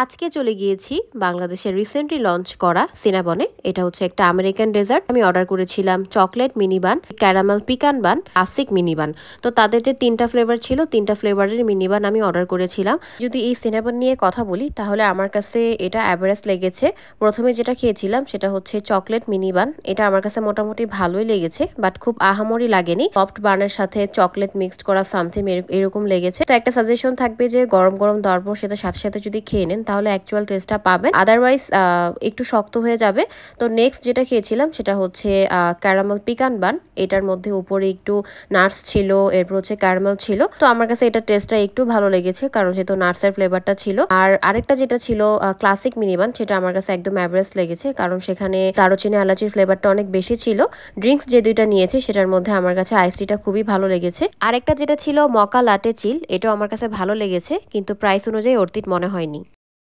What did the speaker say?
আজকে চলে গিয়েছি বাংলাদেশের রিসেন্টলি লঞ্চ করা সিনাবনে। এটা হচ্ছে একটা আমেরিকান ডেজার্ট। আমি অর্ডার করেছিলাম চকলেট মিনি বান, ক্যারামেল পিকান বান, ক্লাসিক মিনি বান। তো তাদের যে 3টা ফ্লেভার ছিল, 3টা ফ্লেভারের মিনি বান আমি অর্ডার করেছিলাম। যদি এই সিনাবন নিয়ে কথা বলি তাহলে আমার কাছে এটা অ্যাভারেজ লেগেছে। প্রথমে যেটা খেয়েছিলাম সেটা হচ্ছে চকলেট মিনি বান। এটা আমার কাছে মোটামুটি ভালোই লেগেছে, বাট খুব আহামরি লাগেনি। সফট বানের সাথে চকলেট মিক্সড করা সামথিং এরকম লেগেছে। তো একটা সাজেশন থাকবে যে গরম গরম দেওয়ার পর সেটা সাথে সাথে যদি খেয়ে নেন তাহলে অ্যাকচুয়াল টেস্টটা পাবেন, আদারওয়াইজ একটু শক্ত হয়ে যাবে। তো নেক্সট যেটা খেয়েছিলাম সেটা হচ্ছে ক্যারামেল পিকান বান। এটার মধ্যে উপরে একটু নাটস ছিল, এরপর হচ্ছে ক্যারামেল ছিল। তো আমার কাছে এটা টেস্টটা একটু ভালো লেগেছে, কারণ যেহেতু নাটসের ফ্লেভারটা ছিল। আর আরেকটা যেটা ছিল ক্লাসিক মিনি বান, সেটা আমার কাছে একদম অ্যাভারেজ লেগেছে, কারণ সেখানে দারুচিনি এলাচির ফ্লেভারটা অনেক বেশি ছিল। ড্রিঙ্কস যে দুইটা নিয়েছে সেটার মধ্যে আমার কাছে আইস টিটা খুবই ভালো লেগেছে। আরেকটা যেটা ছিল মকা লাটে চিল, এটাও আমার কাছে ভালো লেগেছে, কিন্তু প্রাইস অনুযায়ী অর্থিত মনে হয়নি।